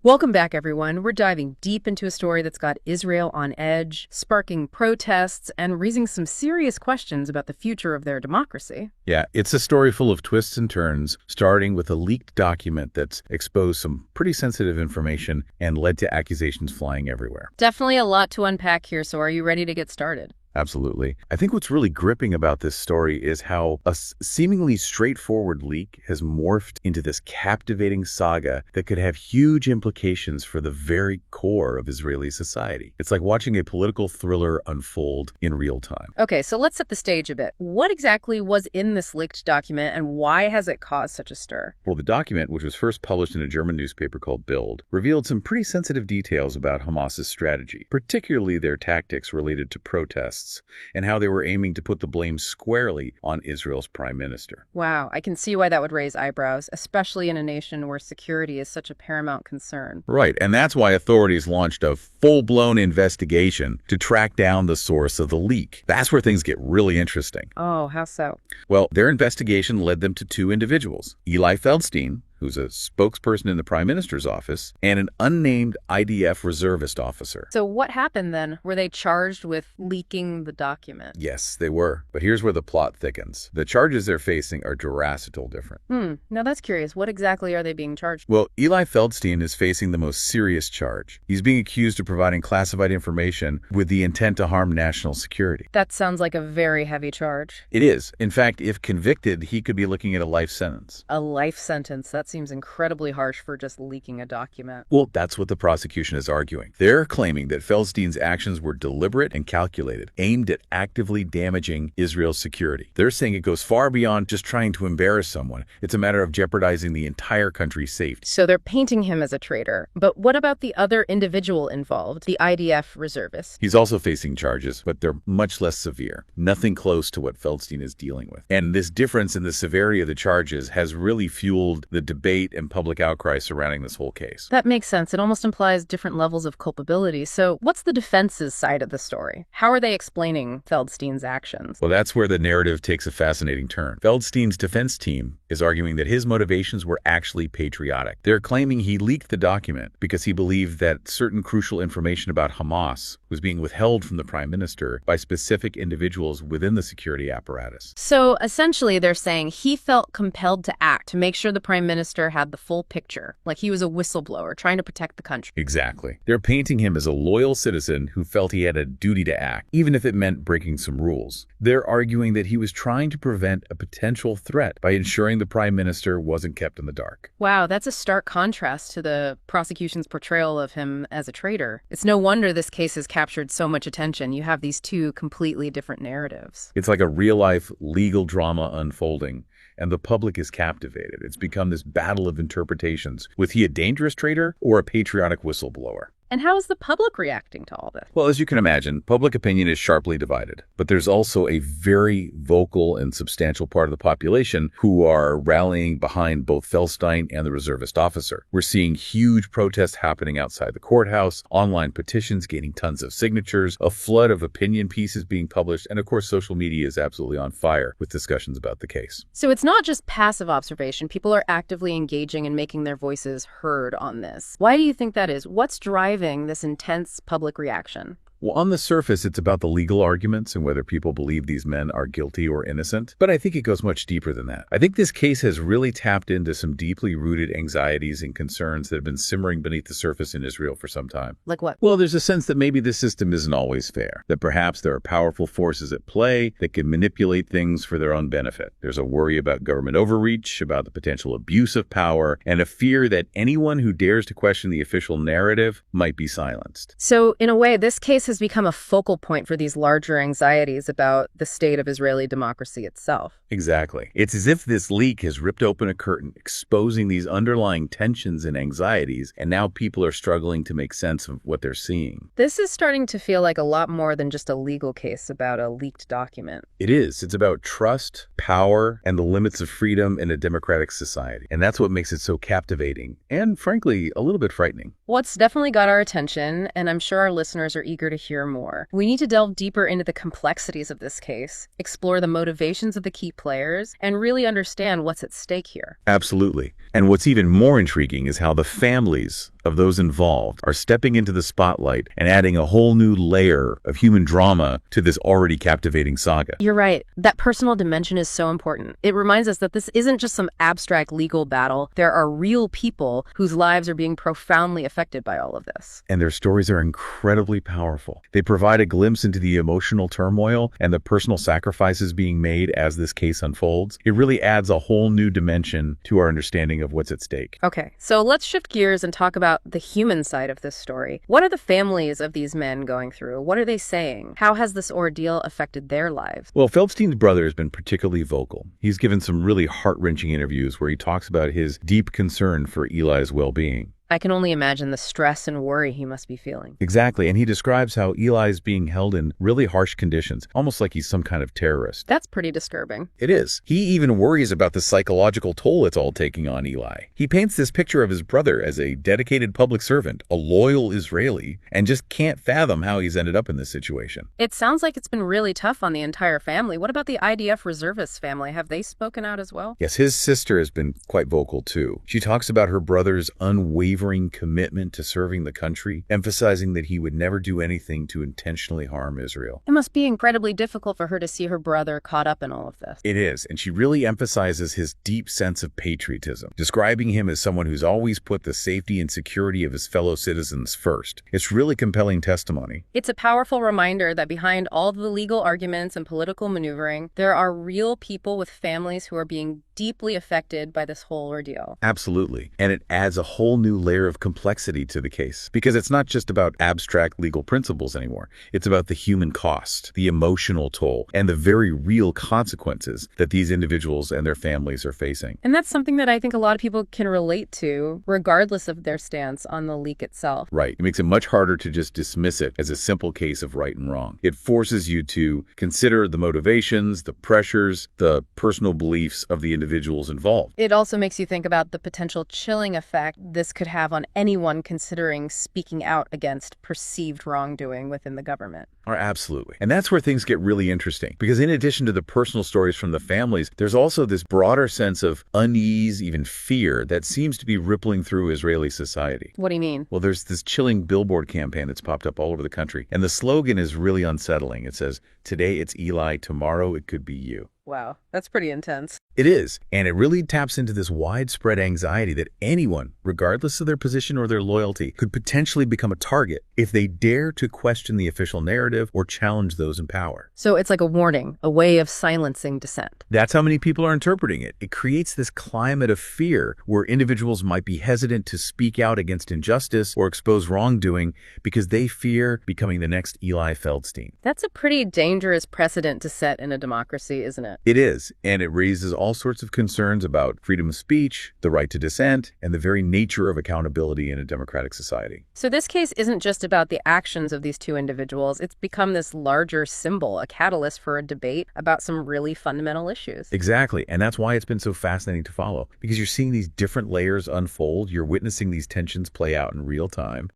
Welcome back, everyone. We're diving deep into a story that's got Israel on edge, sparking protests, and raising some serious questions about the future of their democracy. Yeah, it's a story full of twists and turns, starting with a leaked document that's exposed some pretty sensitive information and led to accusations flying everywhere. Definitely a lot to unpack here, so are you ready to get started? Absolutely. I think what's really gripping about this story is how a seemingly straightforward leak has morphed into this captivating saga that could have huge implications for the very core of Israeli society. It's like watching a political thriller unfold in real time. Okay, so let's set the stage a bit. What exactly was in this leaked document, and why has it caused such a stir? Well, the document, which was first published in a German newspaper called Bild, revealed some pretty sensitive details about Hamas's strategy, particularly their tactics related to protests and how they were aiming to put the blame squarely on Israel's prime minister. Wow, I can see why that would raise eyebrows, especially in a nation where security is such a paramount concern. Right, and that's why authorities launched a full-blown investigation to track down the source of the leak. That's where things get really interesting. Oh, how so? Well, their investigation led them to two individuals, Eli Feldstein, who's a spokesperson in the prime minister's office, and an unnamed IDF reservist officer. So what happened then? Were they charged with leaking the document? Yes, they were. But here's where the plot thickens. The charges they're facing are drastically different. Now that's curious. What exactly are they being charged with? Well, Eli Feldstein is facing the most serious charge. He's being accused of providing classified information with the intent to harm national security. That sounds like a very heavy charge. It is. In fact, if convicted, he could be looking at a life sentence. A life sentence? That seems incredibly harsh for just leaking a document. Well, that's what the prosecution is arguing. They're claiming that Feldstein's actions were deliberate and calculated, aimed at actively damaging Israel's security. They're saying it goes far beyond just trying to embarrass someone. It's a matter of jeopardizing the entire country's safety. So they're painting him as a traitor. But what about the other individual involved, the IDF reservist? He's also facing charges, but they're much less severe. Nothing close to what Feldstein is dealing with. And this difference in the severity of the charges has really fueled the debate and public outcry surrounding this whole case. That makes sense. It almost implies different levels of culpability. So what's the defense's side of the story? How are they explaining Feldstein's actions? Well, that's where the narrative takes a fascinating turn. Feldstein's defense team is arguing that his motivations were actually patriotic. They're claiming he leaked the document because he believed that certain crucial information about Hamas was being withheld from the prime minister by specific individuals within the security apparatus. So essentially they're saying he felt compelled to act to make sure the prime minister had the full picture, like he was a whistleblower trying to protect the country. Exactly. They're painting him as a loyal citizen who felt he had a duty to act, even if it meant breaking some rules. They're arguing that he was trying to prevent a potential threat by ensuring the prime minister wasn't kept in the dark. Wow, that's a stark contrast to the prosecution's portrayal of him as a traitor. It's no wonder this case has captured so much attention. You have these two completely different narratives. It's like a real-life legal drama unfolding, and the public is captivated. It's become this battle of interpretations. Was he a dangerous traitor or a patriotic whistleblower? And how is the public reacting to all this? Well, as you can imagine, public opinion is sharply divided. But there's also a very vocal and substantial part of the population who are rallying behind both Feldstein and the reservist officer. We're seeing huge protests happening outside the courthouse, online petitions gaining tons of signatures, a flood of opinion pieces being published, and of course, social media is absolutely on fire with discussions about the case. So it's not just passive observation. People are actively engaging and making their voices heard on this. Why do you think that is? What's driving this intense public reaction? Well, on the surface, it's about the legal arguments and whether people believe these men are guilty or innocent. But I think it goes much deeper than that. I think this case has really tapped into some deeply rooted anxieties and concerns that have been simmering beneath the surface in Israel for some time. Like what? Well, there's a sense that maybe the system isn't always fair, that perhaps there are powerful forces at play that can manipulate things for their own benefit. There's a worry about government overreach, about the potential abuse of power, and a fear that anyone who dares to question the official narrative might be silenced. So in a way, this case has become a focal point for these larger anxieties about the state of Israeli democracy itself. Exactly. It's as if this leak has ripped open a curtain, exposing these underlying tensions and anxieties, and now people are struggling to make sense of what they're seeing. This is starting to feel like a lot more than just a legal case about a leaked document. It is. It's about trust, power, and the limits of freedom in a democratic society. And that's what makes it so captivating and, frankly, a little bit frightening. What's definitely got our attention, and I'm sure our listeners are eager to hear more. We need to delve deeper into the complexities of this case, explore the motivations of the key players, and really understand what's at stake here. Absolutely. And what's even more intriguing is how the families of those involved are stepping into the spotlight and adding a whole new layer of human drama to this already captivating saga. You're right. That personal dimension is so important. It reminds us that this isn't just some abstract legal battle. There are real people whose lives are being profoundly affected by all of this. And their stories are incredibly powerful. They provide a glimpse into the emotional turmoil and the personal sacrifices being made as this case unfolds. It really adds a whole new dimension to our understanding of what's at stake. Okay, so let's shift gears and talk about the human side of this story. What are the families of these men going through? What are they saying? How has this ordeal affected their lives? Well, Feldstein's brother has been particularly vocal. He's given some really heart-wrenching interviews where he talks about his deep concern for Eli's well-being. I can only imagine the stress and worry he must be feeling. Exactly, and he describes how Eli is being held in really harsh conditions, almost like he's some kind of terrorist. That's pretty disturbing. It is. He even worries about the psychological toll it's all taking on Eli. He paints this picture of his brother as a dedicated public servant, a loyal Israeli, and just can't fathom how he's ended up in this situation. It sounds like it's been really tough on the entire family. What about the IDF reservist family? Have they spoken out as well? Yes, his sister has been quite vocal too. She talks about her brother's unwavering commitment to serving the country, emphasizing that he would never do anything to intentionally harm Israel. It must be incredibly difficult for her to see her brother caught up in all of this. It is, and she really emphasizes his deep sense of patriotism, describing him as someone who's always put the safety and security of his fellow citizens first. It's really compelling testimony. It's a powerful reminder that behind all the legal arguments and political maneuvering, there are real people with families who are being deeply affected by this whole ordeal. Absolutely. And it adds a whole new layer of complexity to the case, because it's not just about abstract legal principles anymore. It's about the human cost, the emotional toll, and the very real consequences that these individuals and their families are facing. And that's something that I think a lot of people can relate to, regardless of their stance on the leak itself. Right. It makes it much harder to just dismiss it as a simple case of right and wrong. It forces you to consider the motivations, the pressures, the personal beliefs of the individuals involved. It also makes you think about the potential chilling effect this could have on anyone considering speaking out against perceived wrongdoing within the government. Absolutely. And that's where things get really interesting, because in addition to the personal stories from the families, there's also this broader sense of unease, even fear, that seems to be rippling through Israeli society. What do you mean? Well, there's this chilling billboard campaign that's popped up all over the country, and the slogan is really unsettling. It says, "Today it's Eli, tomorrow it could be you." Wow, that's pretty intense. It is, and it really taps into this widespread anxiety that anyone, regardless of their position or their loyalty, could potentially become a target if they dare to question the official narrative or challenge those in power. So it's like a warning, a way of silencing dissent. That's how many people are interpreting it. It creates this climate of fear where individuals might be hesitant to speak out against injustice or expose wrongdoing because they fear becoming the next Eli Feldstein. That's a pretty dangerous precedent to set in a democracy, isn't it? It is, and it raises all sorts of concerns about freedom of speech, the right to dissent, and the very nature of accountability in a democratic society. So this case isn't just about the actions of these two individuals. It's become this larger symbol, a catalyst for a debate about some really fundamental issues. Exactly, and that's why it's been so fascinating to follow, because you're seeing these different layers unfold, you're witnessing these tensions play out in real time,